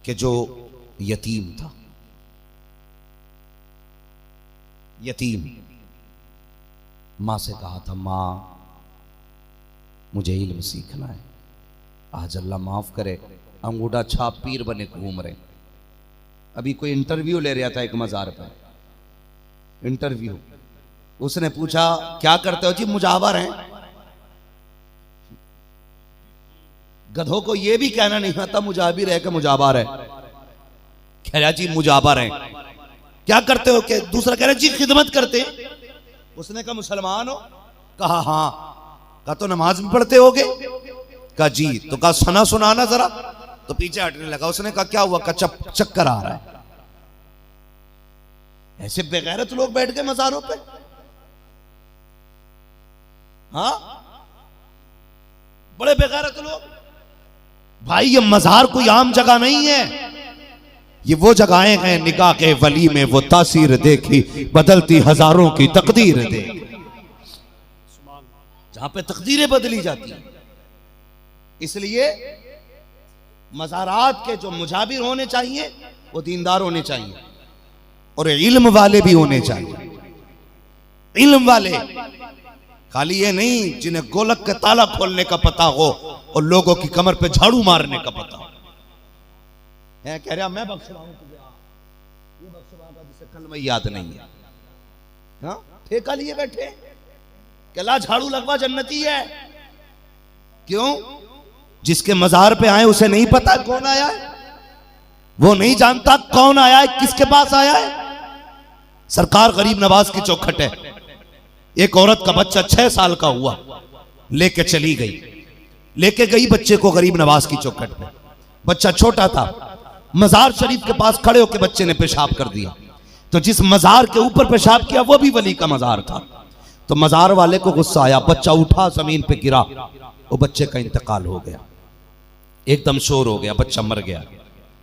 कि जो यतीम था, यतीम, माँ से कहा था माँ मुझे इल्म सीखना है। आज अल्लाह माफ करे अंगूठा छाप पीर बने घूम रहे। अभी कोई इंटरव्यू ले रहा था एक मजार पर, इंटरव्यू, उसने पूछा क्या करते हो जी? मुजावर हैं। गधों को यह भी कहना नहीं आता मुजाबिर है कि मुजाबर है। कह रहा जी मुजाबर है। क्या करते हो? कि दूसरा कह रहा जी खिदमत करते। उसने कहा मुसलमान हो? कहा हाँ। कहा तो नमाज भी पढ़ते होगे? कहा जी। तो कहा सना सुनाना जरा। तो पीछे हटने लगा। उसने कहा क्या हुआ? कहा चक्कर आ रहा है। ऐसे बेगैरत लोग बैठ गए मजारों पे। हाँ, बड़े बेगैरत लोग। भाई ये मजार कोई आम जगह नहीं है, ये वो जगहें हैं निगाह के वली में वो तासीर देखी बदलती हजारों की तकदीर देखी, जहां पे तकदीरें बदली जाती हैं। इसलिए मज़ारात के जो मुजाबिर होने चाहिए वो दीनदार होने चाहिए और इल्म वाले भी होने चाहिए। इल्म वाले, खाली ये नहीं जिन्हें गोलक का ताला खोलने का पता हो और लोगों की कमर पे झाड़ू मारने का पता हो। है कह रहा मैं बख्शवाऊं तुझे, ये बख्शवाऊंगा जिसे कलमा याद नहीं है। हाँ, ठेका लिए बैठे कला झाड़ू लगवा जन्नती है। क्यों? जिसके मजार पे आए उसे नहीं पता कौन आया है, वो नहीं जानता कौन आया है, किसके पास आया है। सरकार गरीब नवाज की चौखट है। एक औरत का बच्चा 6 साल का हुआ, लेके चली गई, लेके गई बच्चे को गरीब नवाज की चौखट पे। बच्चा छोटा था, मजार शरीफ के पास खड़े होकर बच्चे ने पेशाब कर दिया। तो जिस मजार के ऊपर पेशाब किया वो भी वली का मजार था। तो मजार वाले को गुस्सा आया, बच्चा उठा जमीन पे गिरा, वो बच्चे का इंतकाल हो गया। एकदम शोर हो गया, बच्चा मर गया।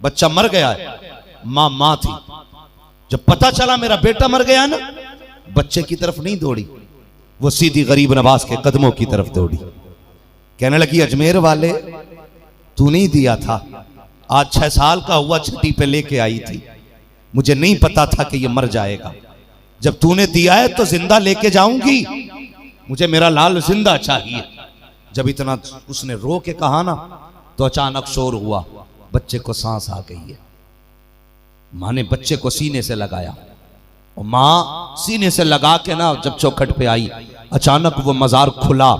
बच्चा मर गया, माँ थी। जब पता चला मेरा बेटा मर गया ना, बच्चे की तरफ नहीं दौड़ी, वो सीधी गरीब नवाज के कदमों की तरफ दौड़ी। कहने लगी अजमेर वाले तू नहीं दिया था, आज 6 साल का हुआ छठी पे लेके आई थी, मुझे नहीं पता था कि ये मर जाएगा। जब तूने दिया है तो जिंदा लेके जाऊंगी, मुझे मेरा लाल जिंदा चाहिए। जब इतना उसने रो के कहा ना, तो अचानक शोर हुआ, बच्चे को सांस आ गई है। मां ने बच्चे को सीने से लगाया और मां सीने से लगा के ना जब चौखट पे आई, अचानक वो मजार खुला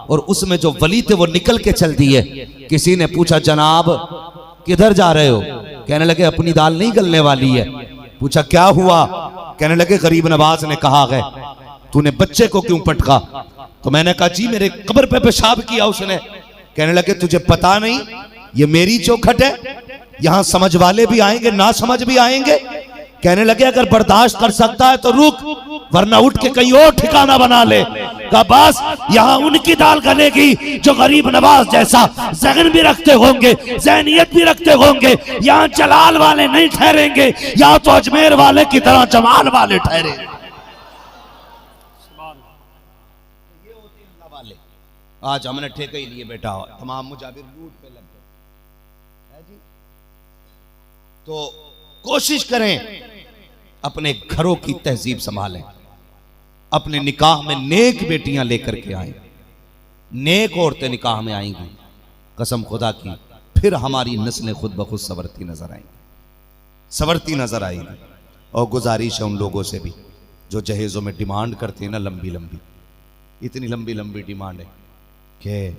और उसमें जो वली थे वो निकल के चल दिए। किसी ने पूछा जनाब किधर जा रहे हो? कहने लगे अपनी दाल नहीं गलने वाली है। पूछा क्या हुआ? कहने लगे गरीब नवाज ने कहा है तूने बच्चे को क्यों पटका? तो मैंने कहा जी मेरे कब्र पे पेशाब किया उसने। कहने लगे तुझे पता नहीं ये मेरी चौखट है, यहां समझ वाले भी आएंगे, ना समझ भी आएंगे। कहने लगे अगर बर्दाश्त कर सकता है तो रुक, वरना उठ के कहीं और ठिकाना बना ले। कहा बस यहां उनकी दाल गलेगी जो गरीब नवाज जैसा जहन भी रखते होंगे, ज़हनियत भी रखते होंगे। यहां जलाल वाले नहीं ठहरेंगे, यहां तो अजमेर वाले की तरह जमाल वाले ठहरेंगे। आज हमने ठेके ही लिए बेटा, तमाम मुजाबिर लूट पे लग गए जी। तो कोशिश करें अपने घरों की तहजीब संभालें, अपने निकाह में नेक बेटियां लेकर के आए, नेक औरतें निकाह में आएंगी कसम खुदा की, फिर हमारी नस्लें खुद ब खुद संवरती नजर आएंगी, संवरती नजर आएगी। और गुजारिश है उन लोगों से भी जो जहेजों में डिमांड करते हैं ना, लंबी लंबी, इतनी लंबी लंबी डिमांड है कि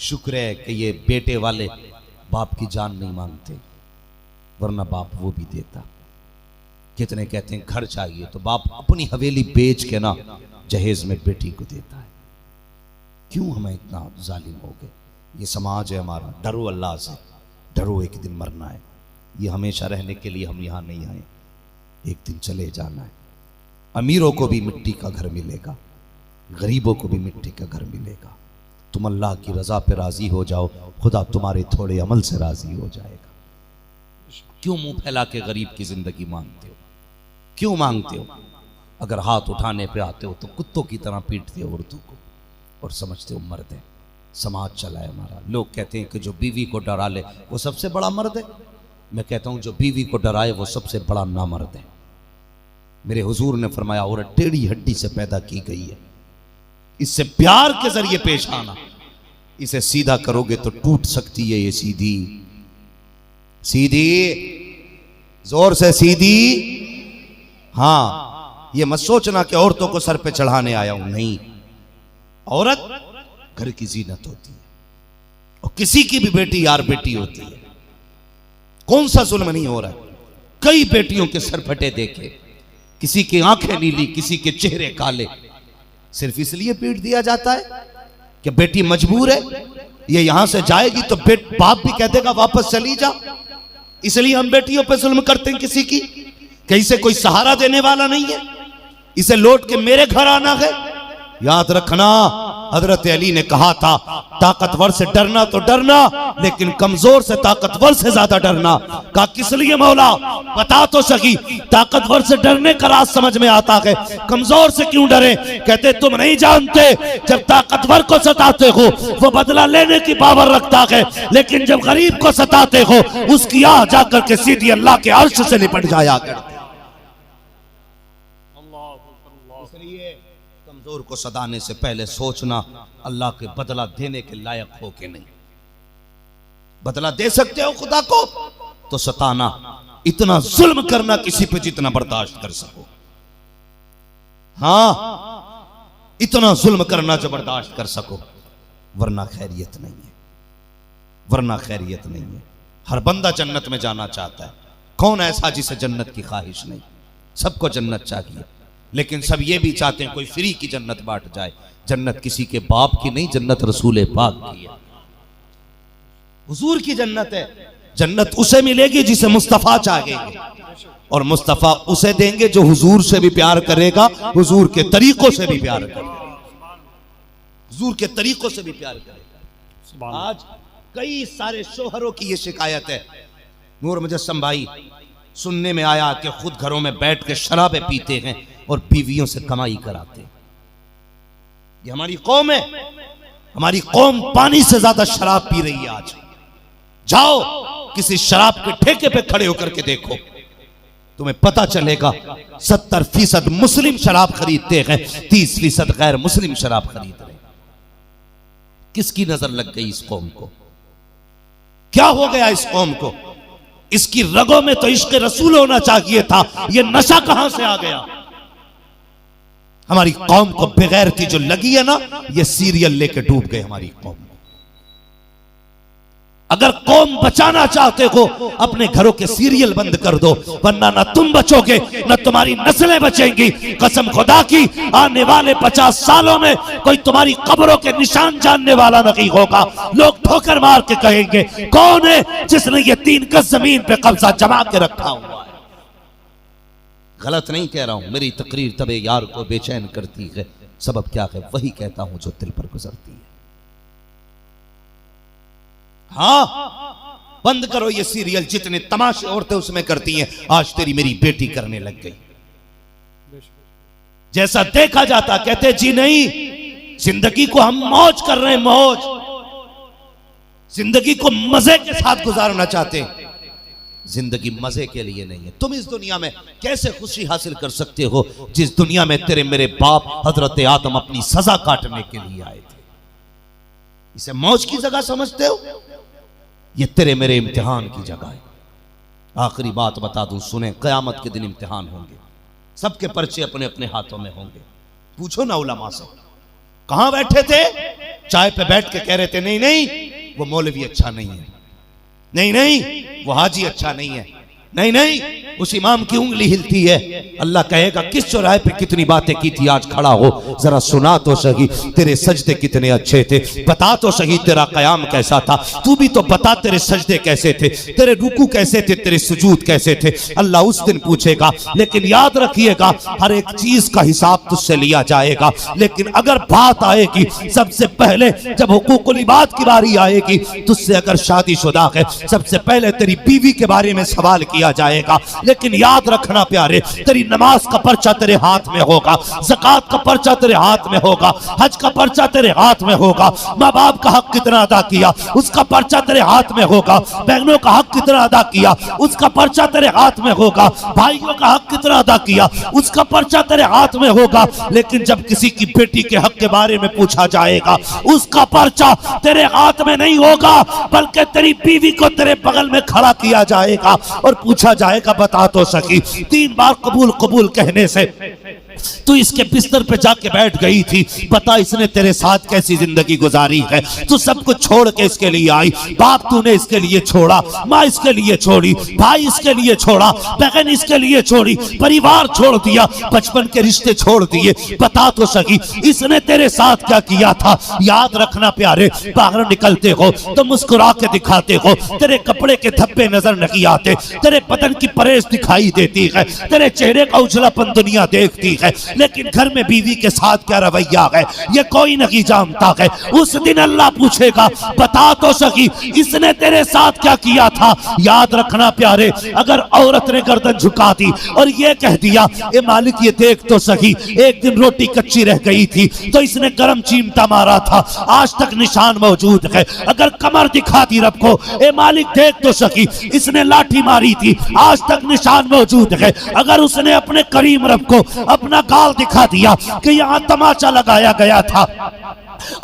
शुक्र है कि ये बेटे वाले बाप की जान नहीं मांगते, वरना बाप वो भी देता। कितने कहते हैं घर चाहिए तो बाप अपनी हवेली बेच के ना जहेज में बेटी को देता है। क्यों हमें इतना जालिम हो गए? ये समाज है हमारा। डरो अल्लाह से, डरो एक दिन मरना है, ये हमेशा रहने के लिए हम यहाँ नहीं आए, एक दिन चले जाना है। अमीरों को भी मिट्टी का घर मिलेगा, गरीबों को भी मिट्टी का घर मिलेगा। तुम अल्लाह की रजा पे राजी हो जाओ, खुदा तुम्हारे थोड़े अमल से राजी हो जाएगा। क्यों मुंह फैला के गरीब की जिंदगी मांगते हो? क्यों मांगते हो? अगर हाथ उठाने पे आते हो तो कुत्तों की तरह पीटते हो औरतों को और समझते हो मर्द है, समाज चला है हमारा। लोग कहते हैं कि जो बीवी को डरा ले वो सबसे बड़ा मर्द है। मैं कहता हूं जो बीवी को डराए वो सबसे बड़ा नामर्द है। मेरे हुजूर ने फरमाया औरत टेढ़ी हड्डी से पैदा की गई है, इससे प्यार के जरिए पेश आना, इसे सीधा करोगे तो टूट सकती है ये सीधी सीधी, जोर से सीधी। हाँ, ये मत सोचना कि औरतों को सर पे चढ़ाने आया हूं, नहीं। औरत घर की जीनत होती है और किसी की भी बेटी यार बेटी होती है। कौन सा जुल्म नहीं हो रहा है? कई बेटियों के सर फटे देखे, किसी की आंखें नीली, किसी के चेहरे काले, सिर्फ इसलिए पीट दिया जाता है कि बेटी मजबूर है, ये यहां से जाएगी तो बाप भी कह देगा वापस चली जा। इसलिए हम बेटियों पे जुल्म करते हैं किसी की, कि इसे कोई सहारा देने वाला नहीं है, इसे लौट के मेरे घर आना है। याद रखना, हजरत अली ने कहा था ताकतवर से डरना तो डरना, लेकिन कमजोर से ताकतवर से ज्यादा डरना। कहा किस लिए मौला, बता तो सही। ताकतवर से डरने का राज समझ में आता है, कमजोर से क्यों डरे? कहते तुम नहीं जानते, जब ताकतवर को सताते हो वो बदला लेने की पावर रखता है, लेकिन जब गरीब को सताते हो उसकी आह जाकर के सीधी अल्लाह के अर्श से निपट जाया करती। कमजोर को सताने से पहले सोचना अल्लाह के बदला देने के लायक हो के नहीं। बदला दे सकते हो खुदा को तो सताना, इतना जुल्म करना किसी पे जितना बर्दाश्त कर सको। हाँ, इतना जुल्म करना जो बर्दाश्त कर सको, वरना खैरियत नहीं है, वरना खैरियत नहीं है। हर बंदा जन्नत में जाना चाहता है, कौन ऐसा जिसे जन्नत की ख्वाहिश नहीं? सबको जन्नत चाहिए, लेकिन सब ये भी चाहते हैं कोई फ्री की जन्नत बांट जाए। जन्नत किसी के बाप की नहीं, जन्नत रसूल पाक की है, हुजूर की जन्नत है। जन्नत उसे मिलेगी जिसे मुस्तफा चाहेंगे, और मुस्तफा उसे देंगे जो हुजूर से भी प्यार करेगा, हुजूर के तरीकों से भी प्यार करेगा, हुजूर के तरीकों से भी प्यार करेगा। आज कई सारे शोहरों की ये शिकायत है, नूर मुजस्सम भाई, सुनने में आया कि खुद घरों में बैठ के शराबें पीते हैं और बीवियों से कमाई कराते हैं। ये हमारी कौम है, हमारी कौम पानी से ज्यादा शराब पी रही है आज। जाओ किसी शराब के ठेके पे खड़े होकर के देखो, तुम्हें पता चलेगा 70% मुस्लिम शराब खरीदते हैं, 30% गैर मुस्लिम शराब खरीद रहे। किसकी नजर लग गई इस कौम को? क्या हो गया इस कौम को? इसकी रगों में तो इश्क रसूल होना चाहिए था, ये नशा कहां से आ गया? हमारी कौम को बेगैरती जो लगी है ना, ये सीरियल लेके डूब गए हमारी कौम। अगर कौम बचाना चाहते हो अपने घरों के सीरियल बंद कर दो, वरना ना तुम बचोगे ना तुम्हारी नस्लें बचेंगी। कसम खुदा की, आने वाले 50 सालों में कोई तुम्हारी कब्रों के निशान जानने वाला नहीं होगा। लोग ठोकर मार के कहेंगे कौन है जिसने ये 3 गज जमीन पे कब्जा जमा के रखा हुआ है। गलत नहीं कह रहा हूं, मेरी तकरीर तबे यार को बेचैन करती है, सबब क्या है वही कहता हूं जो दिल पर गुजरती है। हाँ, बंद करो ये सीरियल, जितने तमाशे औरतें उसमें करती हैं, आज तेरी मेरी बेटी करने लग गई। जैसा देखा जाता कहते जी नहीं, जिंदगी को हम मौज कर रहे हैं, मौज, जिंदगी को मजे के साथ गुजारना चाहते हैं। जिंदगी मजे के लिए नहीं है। तुम इस दुनिया में कैसे खुशी हासिल कर सकते हो जिस दुनिया में तेरे मेरे बाप हजरत आदम अपनी सजा काटने के लिए आए थे? इसे मौज की जगह समझते हो? ये तेरे मेरे इम्तिहान की जगह है। आखिरी बात बता दूं, सुने, क़यामत के दिन इम्तिहान होंगे, सबके पर्चे अपने अपने हाथों में होंगे। पूछो ना उलमा से, कहां बैठे थे? चाय पे बैठ के कह रहे थे नहीं नहीं वो मौलवी अच्छा नहीं है, नहीं नहीं वो हाजी अच्छा नहीं है, नहीं नहीं उस इमाम की उंगली हिलती है। अल्लाह कहेगा किस चौराहे पे कितनी बातें की थी, आज खड़ा हो जरा सुना तो सही, तेरे सजदे कितने अच्छे थे, बता तो सही तेरा कयाम कैसा था, तू भी तो बता तेरे सजदे कैसे थे, तेरे रुकू कैसे थे, तेरे सुजूद कैसे थे। अल्लाह उस दिन पूछेगा। लेकिन याद रखिएगा हर एक चीज का हिसाब तुझसे लिया जाएगा। लेकिन अगर बात आएगी सबसे पहले जब हुकूकुल इबाद की बारी आएगी, तुझसे अगर शादीशुदा है सबसे पहले तेरी बीवी के बारे में सवाल किया जाएगा। लेकिन याद रखना प्यारे, तेरी नमाज का पर्चा तेरे हाथ में होगा, ज़कात का पर्चा तेरे हाथ में होगा, हज का पर्चा तेरे हाथ में होगा, माँ बाप का हक कितना अदा किया उसका पर्चा तेरे हाथ में होगा, बहनों का हक कितना अदा किया उसका पर्चा तेरे हाथ में होगा, भाइयों का हक कितना अदा किया उसका पर्चा तेरे हाथ में होगा। लेकिन जब किसी की बेटी के हक के बारे में पूछा जाएगा, उसका पर्चा तेरे हाथ में नहीं होगा, बल्कि तेरी बीवी को तेरे बगल में खड़ा किया जाएगा और पूछा जाएगा, बता तो सकी 3 बार कबूल कबूल कहने से तू इसके बिस्तर पे जाके बैठ गई थी, बता इसने तेरे साथ कैसी जिंदगी गुजारी है। तू सब कुछ छोड़ के इसके लिए आई, बाप तूने इसके लिए छोड़ा, माँ इसके लिए छोड़ी, भाई इसके लिए छोड़ा, बहन इसके लिए छोड़ी, परिवार छोड़ दिया, बचपन के रिश्ते छोड़ दिए, बता तो सकी इसने तेरे साथ क्या किया था। याद रखना प्यारे, बाहर निकलते हो तो मुस्कुरा के दिखाते हो, तेरे कपड़े के धब्बे नजर नहीं आते, तेरे बदन की परेश दिखाई देती है, तेरे चेहरे का उजलापन दुनिया देखती है, लेकिन घर में बीवी के साथ क्या रवैया है ये कोई नहीं जानता है। उस दिन अल्लाह पूछेगा, बता तो सकी इसने तेरे साथ क्या किया था। याद रखना प्यारे, अगर औरत ने गर्दन झुका दी और ये कह दिया, ए मालिक ये देख तो सही, एक दिन रोटी कच्ची रह गई थी तो इसने गरम चिमटा मारा था, आज तक निशान मौजूद है। अगर कमर दिखा दी रब को, ए मालिक देख तो सकी इसने लाठी मारी थी, आज तक निशान मौजूद है। अगर उसने अपने करीम रब को अपना गाल दिखा दिया कि यहाँ तमाचा लगाया गया था,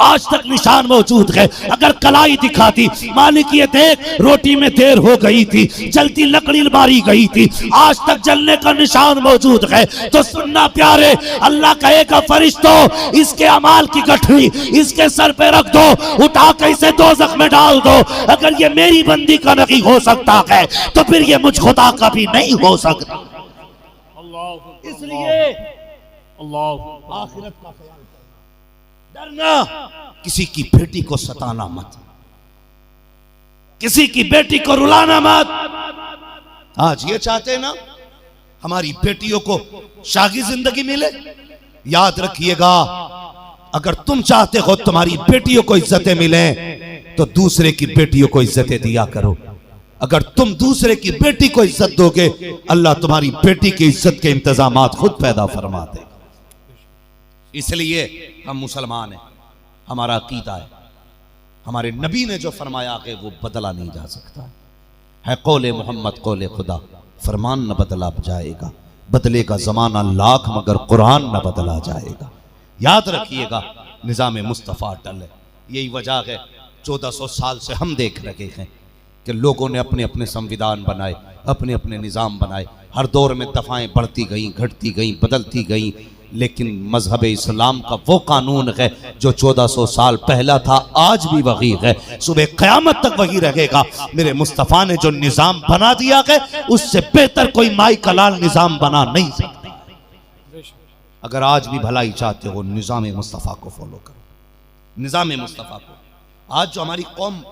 आज तक निशान मौजूद है। अगर कलाई दिखाती, मालिक ये देख रोटी में देर हो गई थी, जलती लकड़ी मारी गई थी, आज तक जलने का निशान मौजूद है, तो सुनना प्यारे, अल्लाह कहेगा फरिश्तों इसके अमाल की गठरी इसके सर पे रख दो, उठा के इसे दोज़ख में डाल दो। अगर ये मेरी बंदी का नहीं हो सकता है तो फिर ये मुझ खुदा का भी नहीं हो सकता। इसलिए आखिरत का ख्याल करना, डरना, किसी की बेटी को सताना मत, किसी की बेटी को रुलाना मत। आज ये चाहते ना हमारी बेटियों को शागी जिंदगी मिले, याद रखिएगा अगर तुम चाहते हो तुम्हारी बेटियों को इज्जतें मिले तो दूसरे की बेटियों को इज्जतें दिया करो। अगर तुम दूसरे की बेटी को इज्जत दोगे, अल्लाह तुम्हारी बेटी की इज्जत के इंतजामात खुद पैदा फरमा देगा। इसलिए हम मुसलमान हैं, हमारा अकीदा है, हमारे नबी ने जो फरमाया है वो बदला नहीं जा सकता है। कौले मोहम्मद कौले खुदा, फरमान न बदला जाएगा, बदलेगा जमाना लाख मगर कुरान न बदला जाएगा। याद रखिएगा निज़ाम मुस्तफ़ा अटल है। यही वजह है 1400 साल से हम देख रहे हैं कि लोगों ने अपने अपने संविधान बनाए, अपने अपने निज़ाम बनाए, हर दौर में दफ़ाएं बढ़ती गईं, घटती गईं, बदलती गईं, लेकिन मजहब इस्लाम का वो कानून है जो 1400 साल पहला था, आज भी वही है, सुबह क़यामत तक वही रहेगा। मेरे मुस्तफ़ा ने जो निज़ाम बना दिया है उससे बेहतर कोई माई का लाल निज़ाम बना नहीं सकता। अगर आज भी भलाई चाहते हो निज़ाम मुस्तफ़ा को फॉलो करो, निज़ाम मुस्तफ़ा को। आज जो हमारी कौम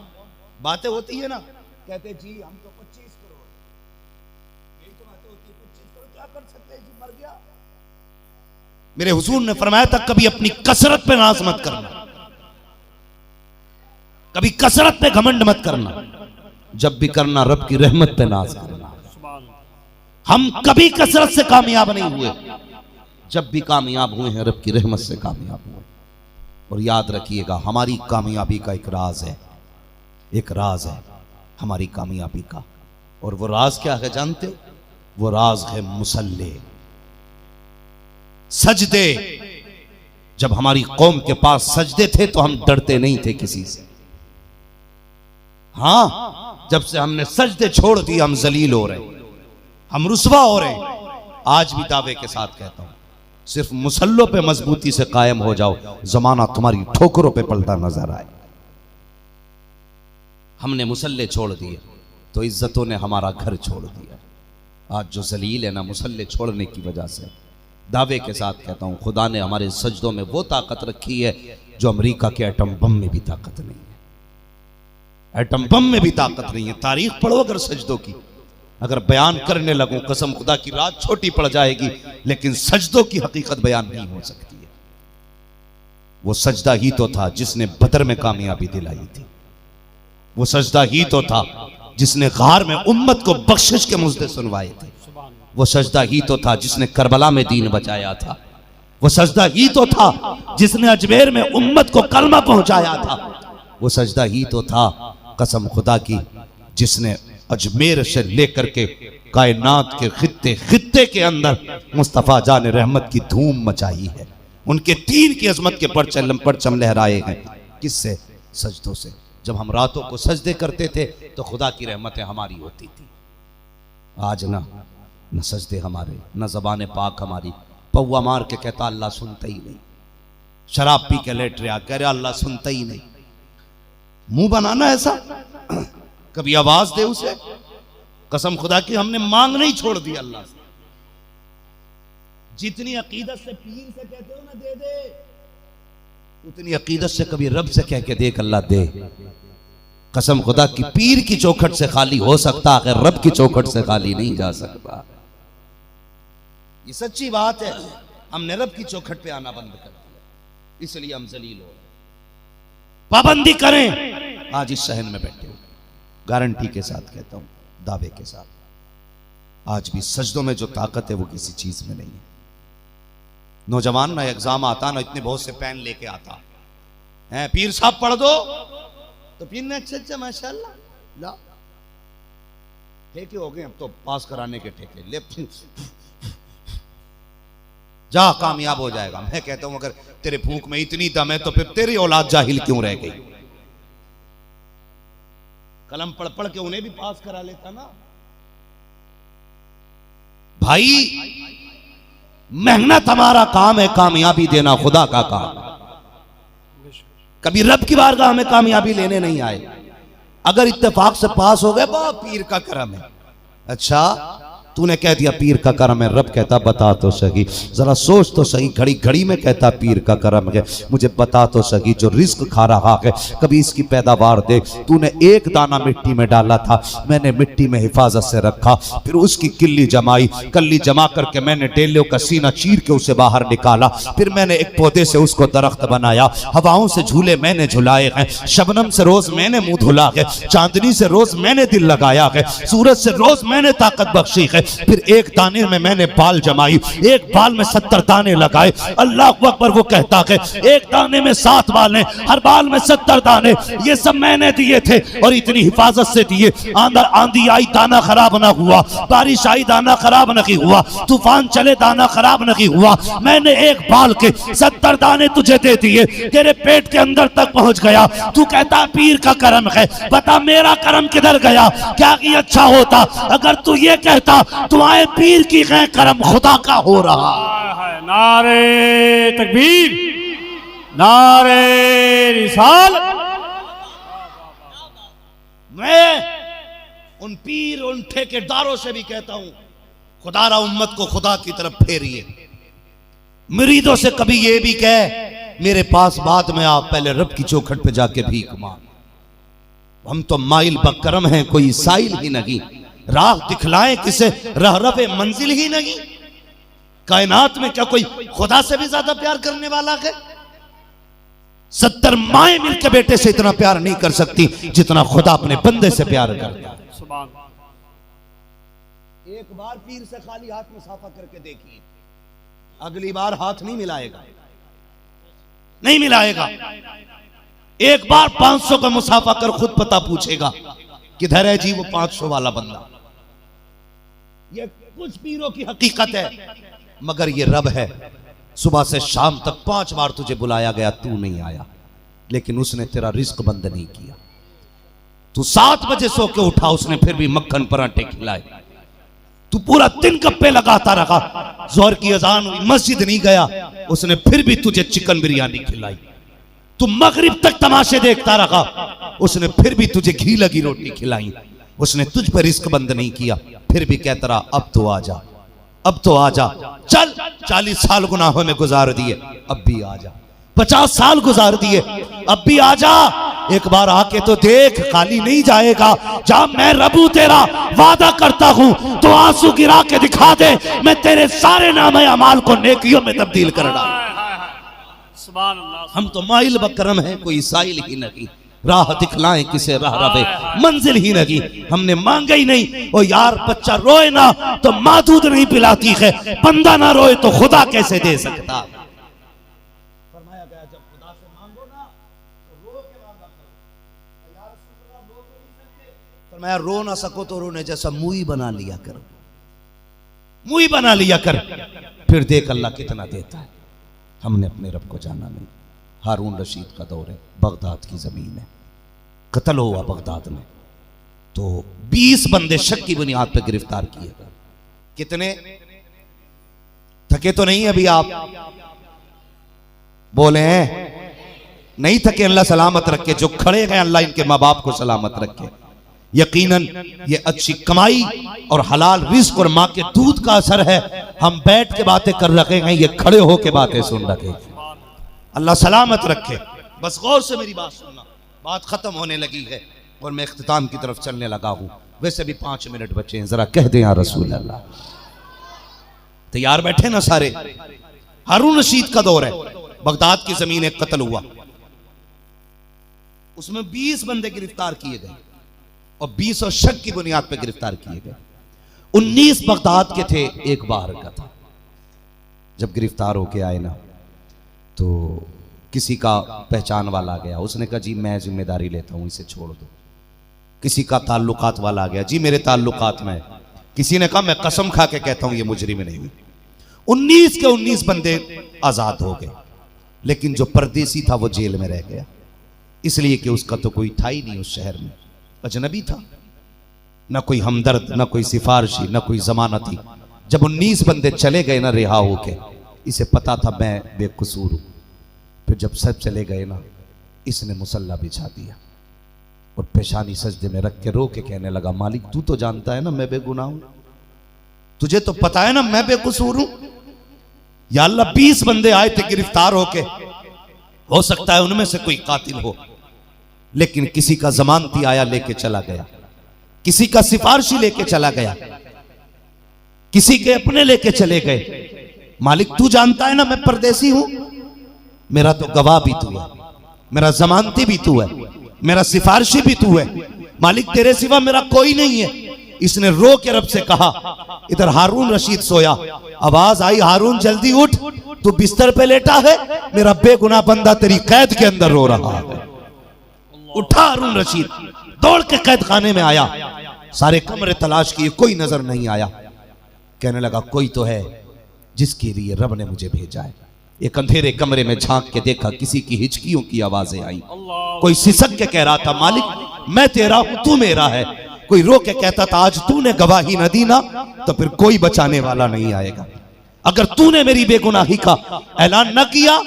बातें होती है ना, कहते जी हम तो 25 करोड़, यही तो बातें होती है, 25 करोड़ क्या कर सकते हैं जी, मर गया। मेरे हुजूर ने फरमाया था कभी अपनी कसरत पे नाज मत करना, कभी कसरत पे घमंड मत करना, जब भी करना रब की रहमत पे नाज करना। हम कभी कसरत से कामयाब नहीं हुए, जब भी कामयाब हुए हैं रब की रहमत से कामयाब हुए। और याद रखिएगा हमारी कामयाबी का एक राज है, एक राज है हमारी कामयाबी का, और वो राज क्या है जानते हो? वो राज है मुसल्ले, सजदे। जब हमारी कौम के पास सजदे थे तो हम डरते नहीं थे किसी से। हां, जब से हमने सजदे छोड़ दिए हम जलील हो रहे, हम रुसवा हो रहे। आज भी दावे के साथ कहता हूं, सिर्फ मुसल्लों पे मजबूती से कायम हो जाओ, जमाना तुम्हारी ठोकरों पे पलटा नजर आए। हमने मुसल्ले छोड़ दिए तो इज्जतों ने हमारा घर छोड़ दिया। आज जो जलील है ना मुसल्ले छोड़ने की वजह से, दावे के साथ कहता हूं खुदा ने हमारे सजदों में वो ताकत रखी है जो अमेरिका के एटम बम में भी ताकत नहीं है। एटम बम में भी ताकत नहीं है। तारीख पढ़ो अगर सजदों की, अगर बयान करने लगूं कसम खुदा की रात छोटी पड़ जाएगी, लेकिन सजदों की हकीकत बयान नहीं हो सकती है। वो सजदा ही तो था जिसने बदर में कामयाबी दिलाई थी, वो सजदा ही तो था जिसने गार में उम्मत को बख्शिश के मुजदे सुनवाए थे। वो सजदा ही तो था जिसने करबला में दीन बचाया था। वो सजदा ही तो था जिसने अजमेर में उम्मत को कलमा पहुंचाया था। वो सजदा ही तो था कसम खुदा की जिसने अजमेर से लेकर के कायनात के खित्ते खित्ते के अंदर मुस्तफ़ा जान रहमत की धूम मचाई है। उनके दीन की अजमत के परचम लहराए हैं। किससे? सजदों से। जब हम रातों को सजदे करते थे तो खुदा की रहमतें हमारी होती थी। आज न सजदे हमारे, न ज़बान पाक हमारी। पौवा मार के कहता अल्लाह सुनता ही नहीं, शराब पी के लेट रहा कह रहा अल्लाह सुनता ही नहीं। मुंह बनाना ऐसा, कभी आवाज दे उसे। कसम खुदा की हमने मांग नहीं छोड़ दी अल्लाह से। जितनी अकीदत से पीर से कहते हो ना दे दे, उतनी अकीदत से कभी रब से कह के देख अल्लाह दे। कसम खुदा की पीर की चौखट से खाली हो सकता है, रब की चौखट से खाली नहीं जा सकता। ये सच्ची बात है। हमने रब की चौखट पे आना बंद कर दिया, इसलिए हम जलील हो। पाबंदी करें। आज इस शहर में बैठे हो, गारंटी के साथ कहता हूं, दावे के साथ, आज भी सजदों में जो ताकत है वो किसी चीज में नहीं है। नौजवान ना एग्जाम आता ना इतने बहुत से पेन लेके आता है, पीर साहब पढ़ दो तो पीर ने अच्छा माशाल्लाह ला ठेके हो गए, अब तो पास कराने के ठेके ले, जा कामयाब हो जाएगा। मैं कहता हूं अगर तेरे भूख में इतनी दम है तो फिर तेरी औलाद जाहिल क्यों रह गई? कलम पढ़ पढ़ के उन्हें भी पास करा लेता ना भाई। मेहनत हमारा काम है, कामयाबी देना खुदा का काम। कभी रब की बारगाह में कामयाबी लेने नहीं आए। अगर इत्तेफाक से पास हो गए बहुत पीर का करम है। अच्छा तूने कह दिया पीर का करम है, रब कहता बता तो सही, जरा सोच तो सही, घड़ी घड़ी में कहता पीर का करम है, मुझे बता तो सही जो रिस्क खा रहा है कभी इसकी पैदावार देख। तूने एक दाना मिट्टी में डाला था, मैंने मिट्टी में हिफाजत से रखा, फिर उसकी किल्ली जमाई, कल्ली जमा करके मैंने डेलियों का सीना चीर के उसे बाहर निकाला, फिर मैंने एक पौधे से उसको दरख्त बनाया, हवाओं से झूले मैंने झुलाए हैं, शबनम से रोज मैंने मुंह धुला है, चांदनी से रोज मैंने दिल लगाया है, सूरज से रोज मैंने ताकत बख्शी है, फिर एक दाने में मैंने बाल जमाई, एक बाल में 70 दाने लगाए। अल्लाह अकबर। वो कहता है एक दाने में 7 बाल हैं, हर बाल में 70 दाने, ये सब मैंने दिए थे और इतनी हिफाजत से दिए। आंधी आई दाना खराब ना हुआ, बारिश आई दाना खराब नहीं हुआ, तूफान चले दाना खराब नहीं हुआ। मैंने एक बाल के 70 दाने तुझे दे दिए, तेरे पेट के अंदर तक पहुंच गया। तू कहता पीर का करम है, बता मेरा करम किधर गया? क्या कि अच्छा होता अगर तू ये कहता तुम्हारे पीर की गैर करम खुदा का हो रहा। नारे तकबीर, नारे रिसाल। मैं उन पीर उन ठेकेदारों से भी कहता हूं खुदारा उम्मत को खुदा की तरफ फेरिए। मुरीदों से कभी ये भी कह मेरे पास बाद में आप पहले रब की चौखट पे जाके भीख मांग। हम तो माइल बकरम हैं, कोई साइल ही नहीं, राह दिखलाए किसे रहरफ़े मंजिल ही नहीं। कायनात में क्या कोई खुदा से भी ज्यादा प्यार करने वाला है? 70 माएं मिलकर बेटे से इतना प्यार नहीं कर सकती जितना खुदा अपने बंदे से प्यार करता है। एक बार पीर से खाली हाथ मुसाफा करके देखिए, अगली बार हाथ नहीं मिलाएगा, नहीं मिलाएगा। एक बार 500 का मुसाफा कर खुद पता पूछेगा किधर है जी वो 500 वाला बंदा। ये कुछ पीरों की हकीकत है, मगर ये रब है। सुबह से शाम तक 5 बार तुझे बुलाया गया, तू नहीं आया, लेकिन उसने तेरा रिस्क बंद नहीं किया। तू 7 बजे सो के उठा, उसने फिर भी मक्खन पराठे खिलाए। तू पूरा दिन गप्पे लगाता रहा, जोहर की अजान हुई मस्जिद नहीं गया, उसने फिर भी तुझे चिकन बिरयानी खिलाई। तू मगरिब तक तमाशे देखता रहा, उसने फिर भी तुझे घी लगी रोटी खिलाई। उसने तुझ पर रिस्क बंद नहीं किया, फिर भी कहता रहा अब तो आ जा, अब तो आ जा। चल 40 साल गुनाहों में गुजार दिए, अब भी आ जा। 50 साल गुजार दिए, अब भी आ जा। एक बार आके तो देख, खाली नहीं जाएगा। जब मैं रबू तेरा वादा करता हूं तो आंसू गिरा के दिखा दे, मैं तेरे सारे नाम अमाल को नेकियों में तब्दील कर डालूं। हम तो माइल बकरम हैं, कोई साइल ही नहीं। राह दिखलाएं किसे राह रवे मंजिल ही नहीं। हमने मांगा ही नहीं। ओ यार बच्चा रोए ना तो माँ दूध नहीं पिलाती है, बंदा ना रोए तो खुदा कैसे दे सकता। फरमाया गया जब खुदा से मांगो ना तो रो के मांगा करो। यार रो तो नहीं सकते। फरमाया रो ना सको तो रोने जैसा मुंह ही बना लिया कर, मुंह ही बना लिया कर, फिर देख अल्लाह कितना देता है। हमने अपने रब को जाना नहीं। हारून रशीद का दौर है, बगदाद की जमीन है, कत्ल हुआ बगदाद में तो 20 बंदे शक की बुनियाद पर गिरफ्तार किए गए। कितने थके तो नहीं अभी आप बोले हैं? नहीं थके, अल्लाह सलामत रखे। जो खड़े गए अल्लाह इनके माँ बाप को सलामत रखे। यकीनन ये अच्छी कमाई और हलाल रिस्क और माँ के दूध का असर है। हम बैठ के बातें कर रखे हैं, ये खड़े होके बातें सुन रखे। अल्लाह सलामत रखे। बस गौर से मेरी बात सुनना, बात खत्म होने लगी है और मैं इख्तिताम की तरफ चलने लगा हूं। वैसे भी 5 मिनट बचे हैं, जरा कह दें या रसूल अल्लाह। तैयार बैठे ना सारे? हारून रशीद का दौर है, बगदाद की जमीन एक कत्ल हुआ, उसमें 20 बंदे गिरफ्तार किए गए और 20 और शक की बुनियाद पर गिरफ्तार किए गए। 19 बगदाद के थे, एक बाहर का था। जब गिरफ्तार होके आए ना तो किसी का पहचान वाला आ गया, उसने कहा जी मैं जिम्मेदारी लेता हूं, इसे छोड़ दो। किसी का ताल्लुकात वाला आ गया, जी मेरे ताल्लुकात में। किसी ने कहा मैं कसम खा के कहता हूं ये मुजरिम नहीं हुई। 19 के 19 बंदे आजाद हो गए, लेकिन जो परदेसी था वो जेल में रह गया, इसलिए कि उसका तो कोई था ही नहीं उस शहर में, अजनबी था, ना कोई हमदर्द, ना कोई सिफारिशी, ना कोई जमानती। जब 19 बंदे चले गए ना रिहा होके, इसे पता था मैं बेकसूर हूं। फिर जब सब चले गए ना, इसने मुसल्ला बिछा दिया और पेशानी सजदे में रख के रो के कहने लगा, मालिक तू तो जानता है ना मैं बेगुनाह हूं, तुझे तो पता है ना मैं बेकसूर हूं। या अल्लाह 20 बंदे आए थे गिरफ्तार होके, हो सकता है उनमें से कोई कातिल हो, लेकिन किसी का जमानती आया लेके चला गया, किसी का सिफारिशी लेके चला गया, किसी के अपने लेके चले गए। मालिक तू जानता है ना मैं परदेसी हूं, मेरा तो गवाह भी तू है, मेरा जमानती भी तू है, मेरा सिफारिशी भी तू है, मालिक तेरे सिवा मेरा कोई नहीं है। इसने रो के रब से कहा। इधर हारून रशीद सोया, आवाज आई हारून जल्दी उठ, तू बिस्तर पे लेटा है, मेरा बेगुनाह बंदा तेरी कैद के अंदर रो रहा है। उठा हारून रशीद, दौड़ के कैद खाने में आया, सारे कमरे तलाश किए, कोई नजर नहीं आया। कहने लगा कोई तो है जिसके लिए रब ने मुझे भेजा है। एक अंधेरे कमरे में झांक के देखा, किसी की हिचकियों की आवाजें आई, कोई सिसक के कह रहा था मालिक मैं तेरा हूं तू मेरा है। कोई रो के कहता था आज तूने गवाही न दी ना तो फिर कोई बचाने वाला नहीं आएगा, अगर तूने मेरी बेगुनाही का ऐलान न किया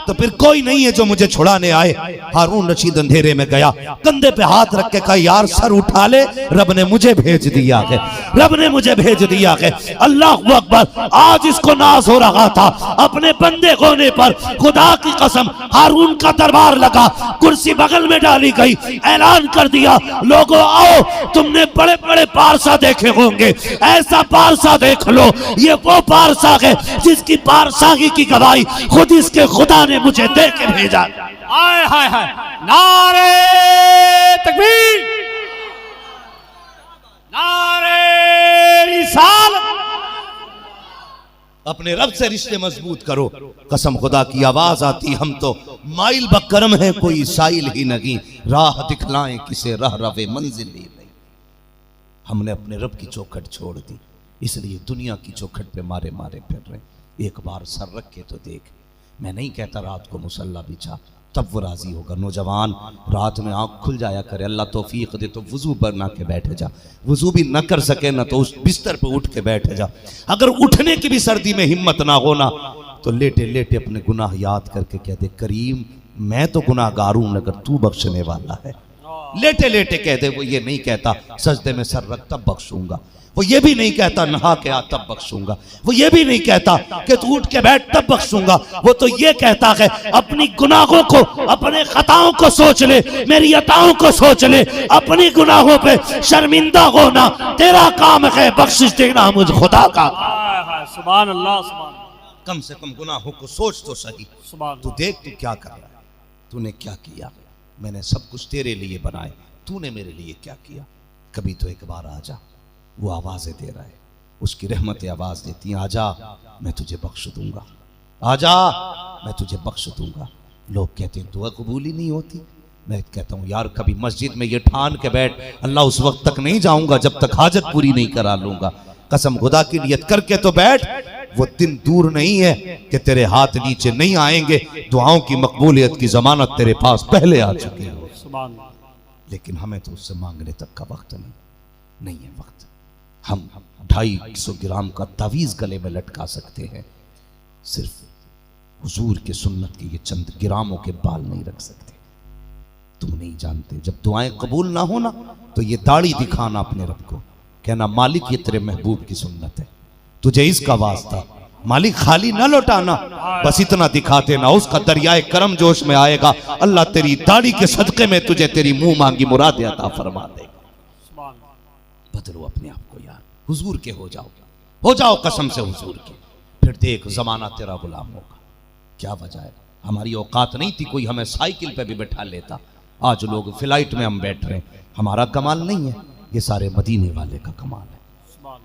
तो फिर कोई नहीं है जो मुझे छुड़ाने आए। हारून रशीद अंधेरे में गया, कंधे पे हाथ रख के कहा यार सर उठा ले, रब ने मुझे भेज दिया है, रब ने मुझे भेज दिया है। अल्लाह अकबर। आज इसको नाज हो रहा था अपने बंदे होने पर, खुदा की कसम हारून का दरबार लगा, कुर्सी बगल में डाली गई, ऐलान कर दिया लोगों आओ, तुमने बड़े बड़े पारसा देखे होंगे, ऐसा पारसा देख लो, ये वो पारसा है जिसकी पारसाही की गवाही खुद इसके खुदा ने मुझे दे के भेजा। आय हाय हाय, नारे तकबीर, नारे रिसालत। अपने रब से रिश्ते मजबूत करो। कसम खुदा की आवाज आती हम तो माइल बकरम है कोई साइल ही नहीं, राह दिखलाएं किसे राह रवे मंजिल ही नहीं। हमने अपने रब की चौखट छोड़ दी, इसलिए दुनिया की चौखट पे मारे मारे फिर रहे। एक बार सर रख के तो देख। मैं नहीं कहता रात को मुसल्ला बिछा, तब वो राजी होगा। नौजवान रात में आंख खुल जाया करे, अल्लाह तौफीक दे तो वजू बना के बैठे जा, वजू भी न कर सके ना तो उस बिस्तर पे उठ के बैठे जा। अगर उठने की भी सर्दी में हिम्मत ना हो ना तो लेटे लेटे अपने गुनाह याद करके कह दे करीम मैं तो गुनाहगार हूं मगर तू बख्शने वाला है। लेटे लेटे कह दे। वो ये नहीं कहता सजदे में सर रख तब बख्शूंगा, वो ये भी नहीं कहता नहा के आ तब बख्शूंगा, वो ये भी नहीं कहता कि तू उठ के बैठ तब बख्शूंगा। वो तो ये कहता है अपनी गुनाहों को, अपने खताओं को सोच ले, मेरी अताओं को सोच ले, अपनी गुनाहों पे शर्मिंदा होना तेरा काम है, बख्शिश देना मुझ खुदा का। सुभान अल्लाह, सुभान। कम से कम गुनाहों को सोच तो सही। तू देख तू क्या कर रहा है, तूने क्या किया। मैंने सब कुछ तेरे लिए बनाए, तूने मेरे लिए क्या किया? कभी तो एक बार आजा। वो आवाजें दे रहा है, उसकी रहमतें आवाज देती हैं, आजा मैं तुझे बख्श दूंगा, आजा मैं तुझे बख्श दूंगा। लोग कहते हैं दुआ कबूल ही नहीं होती। मैं कहता हूँ यार कभी मस्जिद में ये ठान के बैठ, अल्लाह उस वक्त तक नहीं जाऊंगा जब तक हाजत पूरी नहीं करा लूंगा। कसम खुदा की नियत करके तो बैठ, वो दिन दूर नहीं है कि तेरे हाथ नीचे नहीं आएंगे, दुआओं की मकबूलियत की जमानत तेरे पास पहले आ चुकी हो। सुभान अल्लाह। लेकिन हमें तो उससे मांगने तक का वक्त नहीं है वक्त। हम 250 ग्राम का तावीज गले में लटका सकते हैं, सिर्फ हुजूर के सुन्नत के ये चंद ग्रामों के बाल नहीं रख सकते। तुम नहीं जानते, जब दुआएं कबूल ना हो ना तो ये दाढ़ी दिखाना अपने रब को, कहना मालिक ये तेरे महबूब की सुन्नत है, तुझे इसका वास्ता, मालिक खाली ना लौटाना, बस इतना दिखा देना, उसका दरियाए करम जोश में आएगा, अल्लाह तेरी दाढ़ी के सदके में तुझे तेरी मुंह मांगी मुराद अता फरमा देगा। सुभान अल्लाह। बदलो अपने आप को यार, हुजूर के हो जाओ कसम से हुजूर के, फिर देख जमाना तेरा गुलाम होगा। क्या वजह है? हमारी औकात नहीं थी, कोई हमें साइकिल पे भी बैठा लेता, आज लोग फ्लाइट में हम बैठ रहे हैं। हमारा कमाल नहीं है, ये सारे मदीने वाले का कमाल है,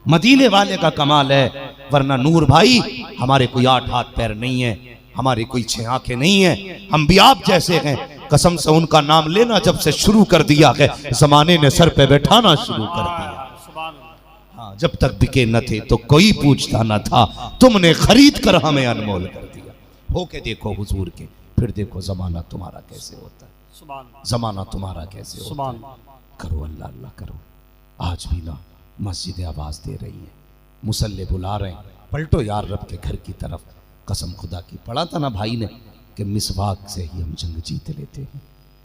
मदीने वाले का कमाल है। वरना नूर भाई हमारे कोई 8 हाथ पैर नहीं है, हमारे कोई 6 आंखें नहीं है, हम भी आप जैसे हैं। कसम से उनका नाम लेना जब से शुरू कर दिया है, जमाने ने सर पे बैठाना शुरू कर दिया। हाँ, जब तक बिके न थे तो कोई पूछता न था, तुमने खरीद कर हमें अनमोल कर दिया। होके देखो हुजूर के, फिर देखो जमाना तुम्हारा कैसे होता है, जमाना तुम्हारा कैसे होता है। करो अल्लाह अल्लाह करो। आज भी ना मस्जिद आवाज दे रही है, मुसल्ले बुला रहे हैं, पलटो यार रब के घर की तरफ। कसम खुदा की पढ़ा था ना भाई ने कि मिसवाक से ही हम जंग जीत लेते हैं,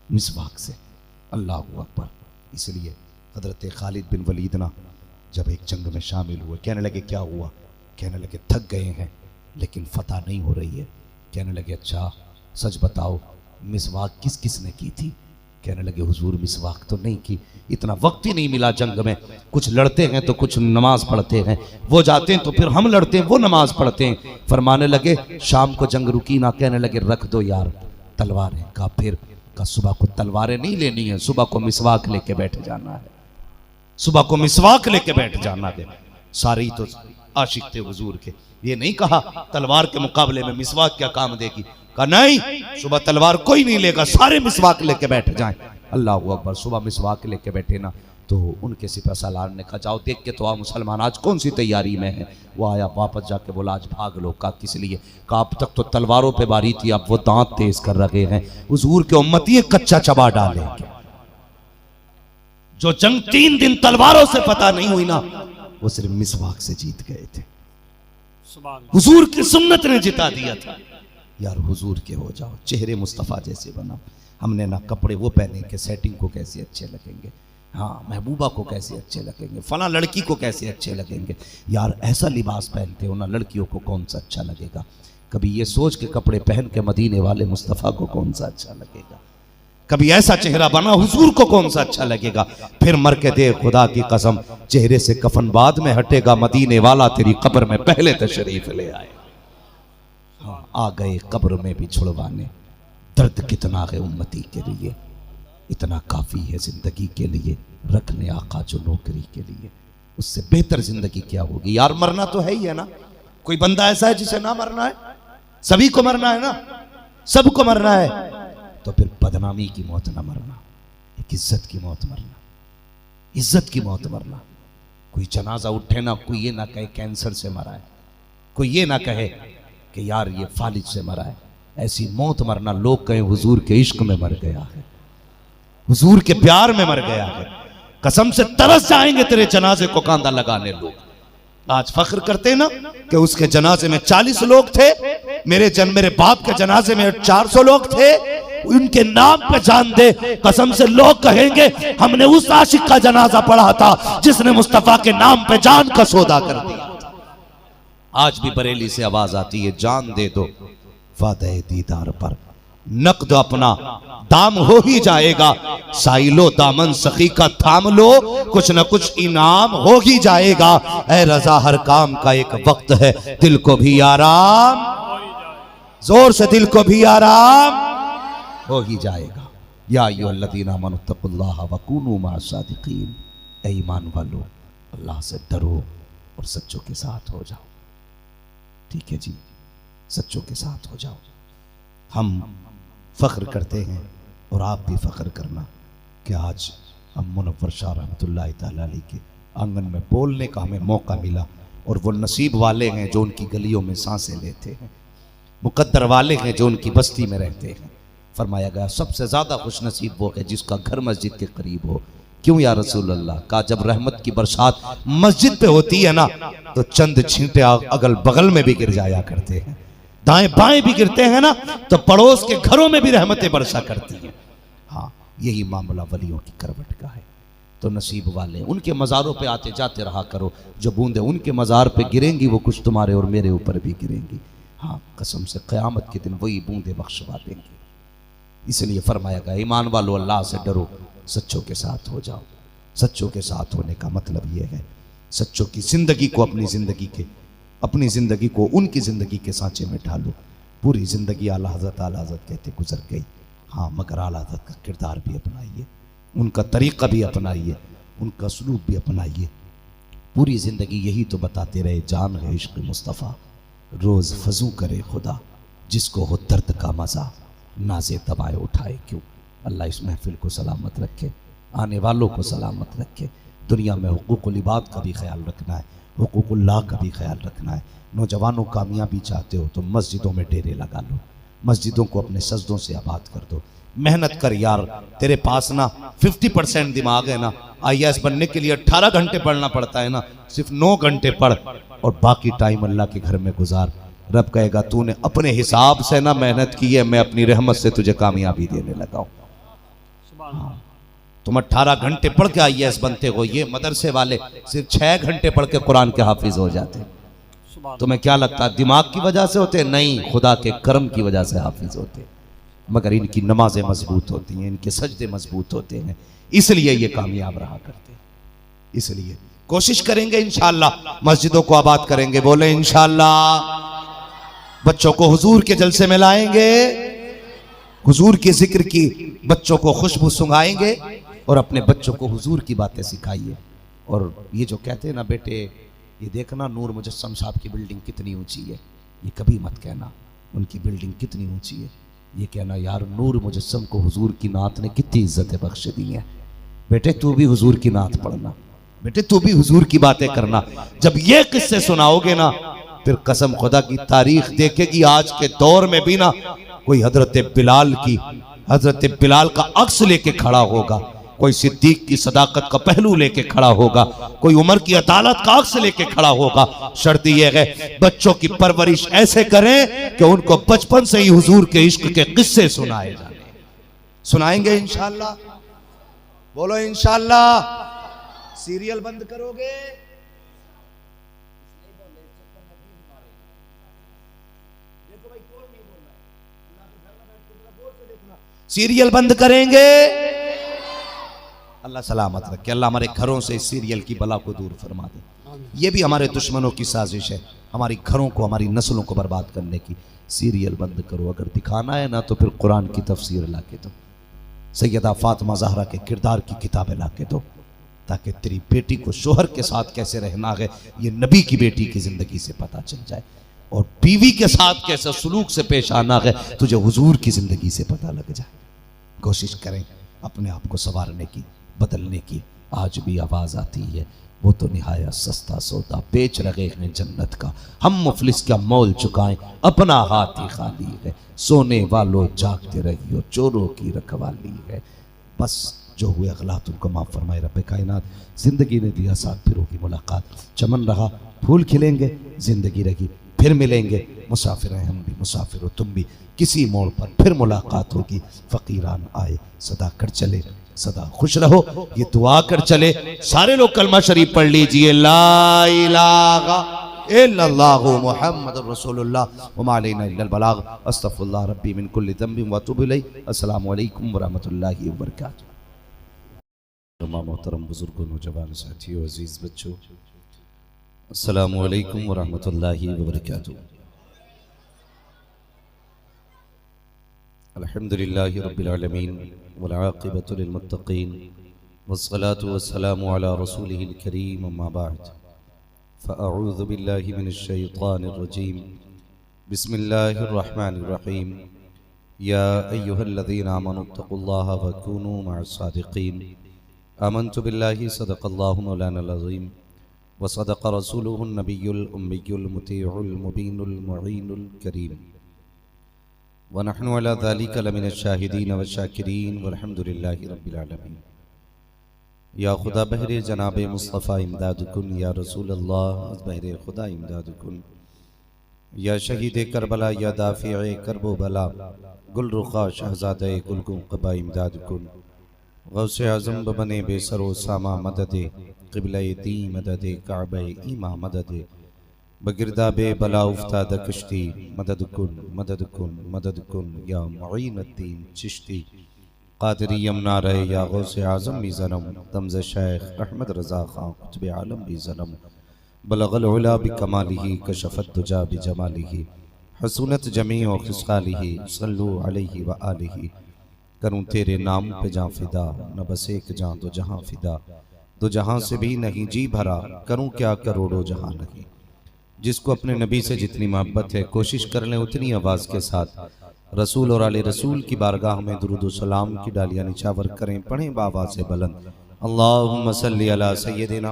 मिसवाक से। अल्लाह अकबर। इसलिए हजरत खालिद बिन वलीद ना जब एक जंग में शामिल हुए, कहने लगे क्या हुआ? कहने लगे थक गए हैं लेकिन फतह नहीं हो रही है। कहने लगे अच्छा सच बताओ मिसवाक किस किस ने की थी? कहने लगे हुजूर मिसवाक तो नहीं की, इतना वक्त ही नहीं मिला जंग में, कुछ लड़ते हैं तो कुछ नमाज पढ़ते हैं, वो जाते हैं तो फिर हम लड़ते हैं, वो नमाज पढ़ते हैं। फरमाने लगे शाम को जंग रुकी ना, कहने लगे रख दो यार तलवारें। का फिर का सुबह को तलवारें नहीं लेनी है, सुबह को मिसवाक लेके बैठ जाना है, सुबह को मिसवाक लेके बैठ जाना है। सारे ही तो आशिक थे हुजूर के, ये नहीं कहा तलवार के मुकाबले में मिसवाक क्या काम देगी, कहा नहीं सुबह तलवार कोई नहीं लेगा, सारे मिसवाक लेके बैठ जाएं। अल्लाह अकबर। सुबह मिसवाक लेके बैठे ना तो उनके सिपहसालार ने कहा जाओ देख के तो आओ मुसलमान आज कौन सी तैयारी में है। वो आया वापस जाके बोला आज भाग लो। कहा किस लिए? कहा अब तक तो तलवारों पे बारी थी, अब वो दांत तेज कर रखे हैं, हुजूर के उम्मती कच्चा चबा डालेंगे। जो जंग 3 दिन तलवारों से पता नहीं हुई ना, वो सिर्फ मिसवाक से जीत गए थे, हुजूर की सुन्नत ने जिता दिया था। यार हुजूर के हो जाओ, चेहरे मुस्तफ़ा जैसे बनाओ। हमने ना कपड़े वो पहने के सेटिंग को कैसे अच्छे लगेंगे, हाँ महबूबा को कैसे अच्छे लगेंगे, फला लड़की को कैसे अच्छे लगेंगे। यार ऐसा लिबास पहनते हो ना लड़कियों को कौन सा अच्छा लगेगा। कभी ये सोच के कपड़े पहन के मदीने वाले मुस्तफ़ा को कौन सा अच्छा लगेगा, कभी ऐसा चेहरा बना हुजूर को कौन सा अच्छा लगेगा। फिर मर के दे खुदा की कसम, चेहरे से कफन बाद में हटेगा, मदीने वाला तेरी कब्र में पहले तशरीफ ले आए। हाँ आ गए कब्र में भी छुड़वाने, दर्द कितना है उम्मती के लिए, इतना काफी है जिंदगी के लिए, रखने आका जो नौकरी के लिए, उससे बेहतर जिंदगी क्या होगी। यार मरना तो है ही है ना, कोई बंदा ऐसा है जिसे ना मरना है? सभी को मरना है ना, सबको मरना है। तो फिर बदनामी की मौत ना मरना, एक इज्जत की मौत मरना, इज्जत की मौत मरना। कोई जनाजा उठे ना, कोई ये ना कहे कैंसर से मरा है, कोई ये ना कहे कि यार ये फालिज से मरा है। ऐसी मौत मरना लोग कहें हुजूर के इश्क में मर गया है, हुजूर के प्यार में मर गया है। कसम से तरस जाएंगे तेरे जनाजे को कांधा लगाने लोग। आज फख्र करते ना कि उसके जनाजे में 40 लोग थे, मेरे बाप के जनाजे में 400 लोग थे। उनके नाम पे जान दे, कसम से लोग कहेंगे हमने उस आशिक का जनाजा पढ़ा था जिसने मुस्तफा के नाम पे जान का सौदा कर दिया। आज भी बरेली से आवाज आती है जान दे दो वादे दीदार पर, नकद अपना दाम हो ही जाएगा, साइलो दामन सखी का थाम लो, कुछ न कुछ इनाम हो ही जाएगा। ऐ रजा हर काम का एक वक्त है, दिल को भी आराम, जोर से दिल को भी आराम हो ही जाएगा। या अय्युहल्लज़ीना आमनुत्तक़ुल्लाह वकूनू मअस-सादिक़ीन, ऐ ईमान वालो अल्लाह से डरो और सच्चों के साथ हो जाओ। ठीक है जी, सच्चों के साथ हो जाओ। हम फ़ख्र करते हैं और आप भी फ़ख्र करना कि आज हम मुनव्वर शाह रहमतुल्लाह तआला अलैह के आंगन में बोलने का हमें मौका मिला, और वो नसीब वाले हैं जो उनकी गलियों में सांसें लेते हैं, मुकद्दर वाले हैं जो उनकी बस्ती में रहते हैं। फरमाया गया सबसे ज़्यादा खुश नसीब वो है जिसका घर मस्जिद के करीब हो। क्यों या रसूल अल्लाह? का जब रहमत की बरसात मस्जिद पे होती है ना, तो चंद छींटे अगल बगल में भी गिर जाया करते हैं, दाएं बाएं भी गिरते हैं ना, तो पड़ोस के घरों में भी रहमतें बरसा करती हैं। हाँ, यही मामला वलियों की करवट का है। तो नसीब वाले उनके मज़ारों पे आते जाते रहा करो, जो बूंदे उनके मज़ार पे गिरेंगी वो कुछ तुम्हारे और मेरे ऊपर भी गिरेंगी। हाँ, कसम से क़यामत के दिन वही बूंदे बख्शवा देंगे। इसलिए फरमाया गया ईमान वालो अल्लाह से डरो, सच्चों के साथ हो जाओ। सच्चों के साथ होने का मतलब ये है सच्चों की ज़िंदगी को अपनी ज़िंदगी को उनकी ज़िंदगी के सांचे में ढालो। पूरी ज़िंदगी आला हज़रत कहते गुजर गई। हाँ, मगर आला हज़रत का किरदार भी अपनाइए, उनका तरीक़ा भी अपनाइए, उनका सलूक भी अपनाइए। पूरी ज़िंदगी यही तो बताते रहे, जान है इश्क़ मुस्तफ़ा, रोज़ फजू करे खुदा, जिसको हो दर्द का मज़ा, नाज़े दबाए उठाए क्यों। अल्लाह इस महफिल को सलामत रखे, आने वालों को सलामत रखे। दुनिया में हुकूकुल इबाद का भी ख्याल रखना है, हुकूकुल्लाह का भी ख्याल रखना है। नौजवानों कामयाबी चाहते हो तो मस्जिदों में डेरे लगा लो, मस्जिदों को अपने सजदों से आबाद कर दो। मेहनत कर यार, तेरे पास ना 50% दिमाग है ना, IAS बनने के लिए 18 घंटे पढ़ना पड़ता है ना, सिर्फ 9 घंटे पढ़ और बाकी टाइम अल्लाह के घर में गुजार। रब कहेगा तूने अपने हिसाब से ना मेहनत की है, मैं अपनी रहमत से तुझे कामयाबी देने लगा हूँ। हाँ, तुम 18 घंटे पढ़ के IAS बनते हो, ये मदरसे वाले सिर्फ 6 घंटे पढ़ के कुरान के हाफिज हो जाते हैं। तुम्हें क्या लगता है दिमाग की वजह से होते? नहीं, खुदा के करम की वजह से हाफिज होते। मगर इनकी नमाजें मजबूत होती हैं, इनके सजदे मजबूत होते हैं, इसलिए ये कामयाब रहा करते हैं। इसलिए कोशिश करेंगे इंशाअल्लाह, मस्जिदों को आबाद करेंगे, बोले इंशाअल्लाह। बच्चों को हुजूर के जलसे में लाएंगे, हुजूर के जिक्र की बच्चों को खुशबू सुंघाएंगे और अपने बच्चों को हुजूर की बातें सिखाइए। और ये जो कहते हैं ना बेटे, ये देखना नूर मुजस्सम साहब की बिल्डिंग कितनी ऊंची है, ये कभी मत कहना उनकी बिल्डिंग कितनी ऊंची है, ये कहना यार नूर मुजस्सम को हुजूर की नात ने कितनी इज्जतें बख्श दी हैं। बेटे तू भी हुजूर की नात पढ़ना, बेटे तू भी हुजूर की बातें करना। जब ये किस्से सुनाओगे ना, फिर कसम खुदा की तारीख देखेगी आज के दौर में भी ना कोई हजरत बिलाल का अक्स लेके खड़ा होगा, कोई सिद्दीक की सदाकत का पहलू लेके खड़ा होगा, कोई उमर की अदालत का अक्स लेके खड़ा होगा। शर्त यह है बच्चों की परवरिश ऐसे करें कि उनको बचपन से ही हुजूर के इश्क के किस्से सुनाए जाए। सुनाएंगे इंशाअल्लाह, बोलो इंशाअल्लाह। सीरियल बंद करोगे? सीरियल बंद करेंगे? अल्लाह सलामत रखे, अल्लाह हमारे घरों से इस सीरियल की बला को दूर फरमा दे। ये भी हमारे दुश्मनों की साजिश है, हमारी घरों को, हमारी नस्लों को बर्बाद करने की। सीरियल बंद करो, अगर दिखाना है ना तो फिर कुरान की तफसीर ला के दो, सैयदा फातिमा ज़हरा के किरदार की किताबें ला के दो, ताकि तेरी बेटी को शोहर के साथ कैसे रहना है ये नबी की बेटी की ज़िंदगी से पता चल जाए, और बीवी के साथ कैसे सलूक से पेश आना है तुझे हुजूर की ज़िंदगी से पता लग जाए। कोशिश करें अपने आप को संवारने की, बदलने की। आज भी आवाज़ आती है वो तो निहायत सस्ता सौदा बेच रहे हैं जन्नत का, हम मुफलिस क्या मोल चुकाएं, अपना हाथ ही खाली है, सोने वालों जागते रहियो, चोरों की रखवाली है। बस जो हुए अगलात उनको माफ़ फरमाए रब्बे कायनात। ज़िंदगी ने दिया साथ, फिर होगी मुलाकात, चमन रहा फूल खिलेंगे, ज़िंदगी रही फिर मिलेंगे, मुसाफिर हैं हम भी, मुसाफिर हो तुम भी, किसी मोड़ पर फिर मुलाकात होगी। फ़कीरान आए सदा कर चले, सदा खुश रहो ये दुआ कर चले। सारे लोग कलमा शरीफ पढ़ लीजिए, ला इलाहा इल्लल्लाहु मुहम्मदुर रसूलुल्लाह व मा अलैना इल्लल बलाग, अस्तगफिरुल्लाह रब्बी मिन कुल्लि ज़ंबिन व अतूबु इलैहि। अस्सलामु अलैकुम व रहमतुल्लाहि व बरकातुहू। मोहतरम बुजुर्गों, नौजवान साथियों, अजीज बच्चों, अस्सलामु अलैकुम व रहमतुल्लाहि व बरकातुहू। अल्हम्दुलिल्लाहि रब्बिल आलमीन वल आक़िबतु लिल मुत्तक़ीन वस्सलातु वस्सलामु अला रसूलिहिल करीम अम्मा बअद फ़अऊज़ु बिल्लाहि मिनश शैतानिर रजीम बिस्मिल्लाहिर रहमानिर रहीम या अय्युहल्लज़ीना आमनुत्तक़ुल्लाहा वकूनू मअस सादिक़ीन आमन्तु बिल्लाहि सदक़ल्लाहु मौलानाल अज़ीम व सदक़ रसूलुहुन नबियुल उम्मियुल मुतीउल मुबीनुल मुईनुल करीम व नहनु अला ज़ालिका लमिनश शाहिदीन व शाकिरीन वल्हम्दुलिल्लाहि रब्बिल आलमीन। या खुदा बहरे जनाब मुस्तफ़ा इमदादुकुन, या रसूल अल्लाह बहरे खुदा इमदादुकुन, या शहीद करबला, या दाफ़िए करबो बला, गुल रुखा शहज़ादे गुलगुम क़बा इमदादुकुन, गौसे आज़म बने बेसरो सामा मददे क़िबले दी मददे काबे ईमा मददे बगिरदाबे बला उफ्ताद कश्ती मददकुन मददकुन मददकुन या मुईनुद्दीन चिश्ती क़ादरी यमना रहे, या गौसे आज़म भी ज़नम तमज़ शेख अहमद रज़ा ख़ान कुतुब आलम भी ज़नम बलगल उला बिकमालिही कशफ़त दुजा बिजमालिही हसूनत जमीअ ख़िसालिही सल्लु अलैहि व आलिही। करूँ तेरे नाम पे जां फिदा, न बस एक जां दो जहां फिदा, दो जहां से भी नहीं जी भरा, करूँ क्या करोड़ों जहां नहीं। जिसको अपने नबी से जितनी मोहब्बत है कोशिश कर लें उतनी आवाज़ के साथ रसूल और आले रसूल की बारगाह में दुरूद व सलाम की डालियाँ निछावर करें, पढ़ें बाबा से बुलंद अल्लाहुम्मा सल्ली अला सय्यदिना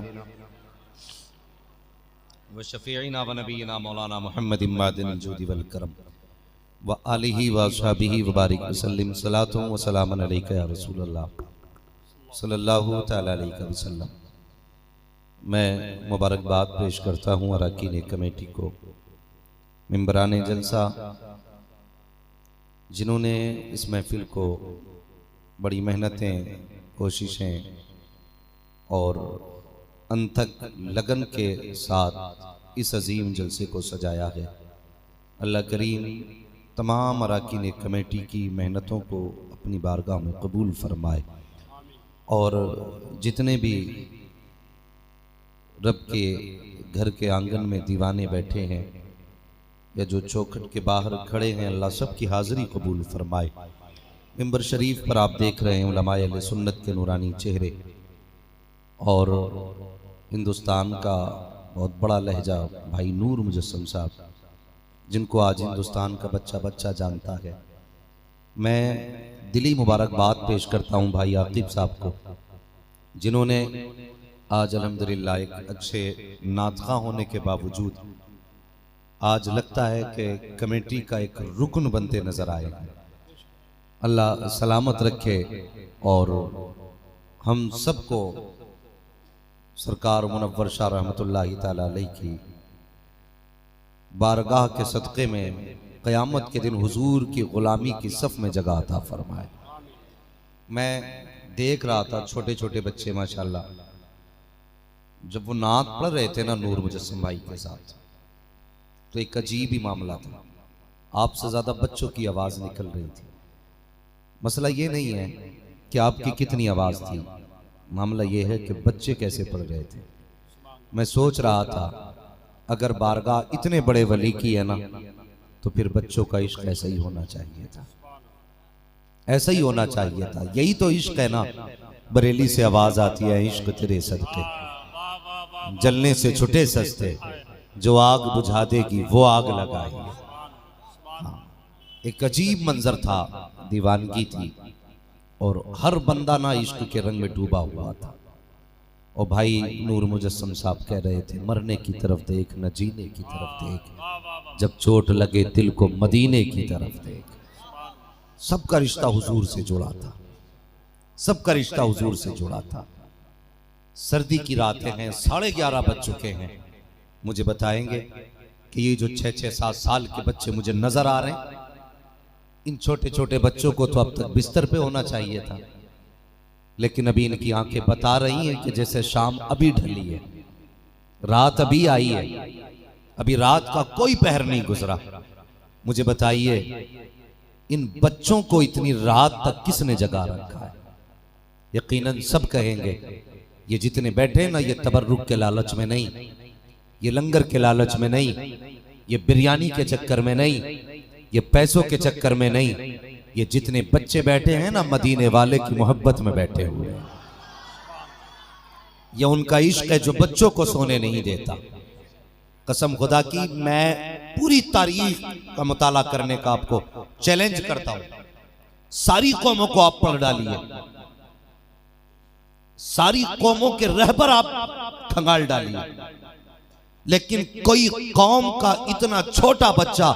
व शफ़ीइना व नबीना मौलाना मुहम्मदिन मादिनिल जूदि वल करम व आलिही व अस्हाबिही व बारिक वसल्लिम सलातो व सलामन अलैका या रसूलल्लाह सल्लल्लाहु तआला अलैहि वसल्लम। मैं मुबारकबाद पेश करता हूँ अरकान कमेटी को, मेंबरान जलसा जिन्होंने इस महफिल को बड़ी मेहनतें कोशिशें और अनथक लगन के साथ इस अजीम जलसे को सजाया है। अल्लाह करीम तमाम अरकान कमेटी की मेहनतों को अपनी बारगाह में कबूल फरमाए और जितने भी रब के घर के आंगन में दीवाने बैठे हैं या जो चौखट के बाहर खड़े हैं, अल्लाह सब की हाज़िरी कबूल फरमाए। मिंबर शरीफ पर आप देख रहे हैं उलमाए अहले सुन्नत के नूरानी चेहरे और हिंदुस्तान का बहुत बड़ा लहजा भाई नूर मुजस्सम साहब, जिनको आज हिंदुस्तान का बच्चा बच्चा जानता है। मैं दिली मुबारकबाद पेश करता हूँ भाई आकिब साहब को, जिन्होंने आज अल्हम्दुलिल्लाह एक अच्छे नातखा होने के बावजूद आज लगता है कि कमेटी का एक रुकन बनते नजर आए। अल्लाह सलामत रखे और हम सबको सरकार मुनव्वर शाह रहमतुल्लाहि ताला अलैहि की बारगाह के सदक़े में क़यामत के दिन हुजूर की ग़ुलामी की सफ़ में जगह अता फरमाए। मैं देख रहा था छोटे छोटे बच्चे माशाल्लाह जब वो नात पढ़ रहे थे ना नूर मुजस्सम भाई के साथ, तो एक अजीब ही मामला था। आपसे ज़्यादा बच्चों की आवाज़ निकल रही थी। मसला ये नहीं है कि आपकी कितनी आवाज़ थी, मामला ये है कि बच्चे कैसे पढ़ रहे थे। मैं सोच रहा था अगर बारगाह इतने बड़े वली की है ना, तो फिर बच्चों का इश्क ऐसा ही होना चाहिए था, ऐसा ही होना चाहिए था। यही तो इश्क है ना। बरेली से आवाज़ आती है इश्क तेरे सदके, जलने से छुटे सस्ते, जो आग बुझा देगी वो आग लगाई। एक अजीब मंजर था, दीवानगी थी और हर बंदा ना इश्क के रंग में डूबा हुआ था। और भाई नूर मुजस्सम साहब कह रहे थे मरने की तरफ देख न जीने की तरफ देख, जब चोट लगे दिल को मदीने की तरफ देख। सबका रिश्ता हुजूर से जुड़ा था, सबका रिश्ता हुजूर से जुड़ा था। सर्दी की रातें हैं, 11:30 बज चुके हैं। मुझे बताएंगे कि ये जो 6-6, 7 साल के बच्चे मुझे नजर आ रहे हैं, इन छोटे छोटे बच्चों को तो अब तक बिस्तर पे होना चाहिए था, लेकिन अभी इनकी आंखें बता रही हैं कि जैसे शाम अभी ढली है, रात अभी आई है, अभी रात का कोई पहर नहीं गुजरा। मुझे बताइए इन बच्चों को इतनी रात तक किसने जगा रखा है? यकीनन सब कहेंगे ये जितने बैठे ना, ये तबर्रुक के लालच में नहीं, ये लंगर के लालच में नहीं, ये बिरयानी के चक्कर में नहीं, ये पैसों के चक्कर में नहीं, ये जितने बच्चे बैठे हैं ना मदीने वाले की मोहब्बत में बैठे हुए हैं। यह उनका इश्क है जो बच्चों को सोने नहीं देता। कसम खुदा की मैं पूरी तारीख का मुताला करने का आपको चैलेंज करता हूं। सारी कौमों को आप पढ़ डालिए, सारी कौमों के रहबर आप खंगाल डालिए, लेकिन कोई कौम का इतना छोटा बच्चा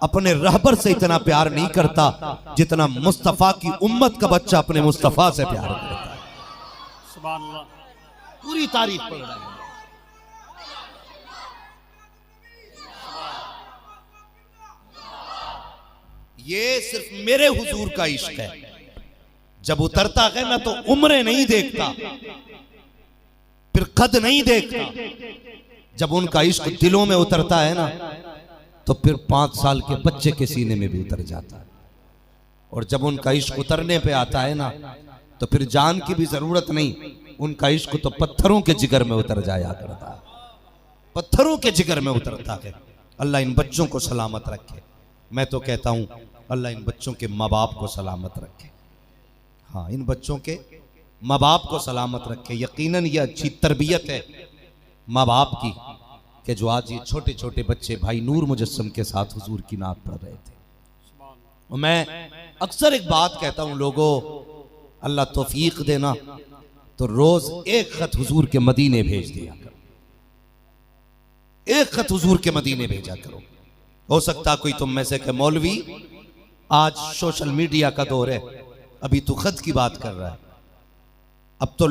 अपने रहबर से इतना प्यार नहीं करता जितना मुस्तफा की उम्मत का बच्चा अपने मुस्तफा से प्यार करता है। सुभान अल्लाह। पूरी तारीख पढ़ डालिए। ये सिर्फ मेरे हुजूर का इश्क है। जब उतरता है ना तो उम्रें नहीं देखता, फिर कद नहीं देखता। जब उनका इश्क दिलों में उतरता है ना तो फिर 5 साल के बच्चे के सीने में भी उतर जाता है। और जब उनका इश्क उतरने पे आता है ना तो फिर जान की भी जरूरत नहीं, उनका इश्क तो पत्थरों के जिगर में उतर जाया करता है, पत्थरों के जिगर में उतरता है। अल्लाह इन बच्चों को सलामत रखे। मैं तो कहता हूं अल्लाह इन बच्चों के माँ बाप को सलामत रखे। हाँ, इन बच्चों के माँ बाप को सलामत रखे। यकीनन ये अच्छी तरबियत है माँ बाप की कि जो आज ये छोटे छोटे बच्चे भाई नूर मुजस्सम के साथ हुजूर की नात पढ़ रहे थे। और मैं अक्सर एक बात कहता हूं लोगों, अल्लाह तौफीक देना तो रोज एक खत हुजूर के मदीने भेज दिया करो, एक खत हुजूर के मदीने भेजा करो। हो सकता कोई तुम में से कि मौलवी आज सोशल मीडिया का दौर है, अभी तू खत की बात कर रहा है। अब तो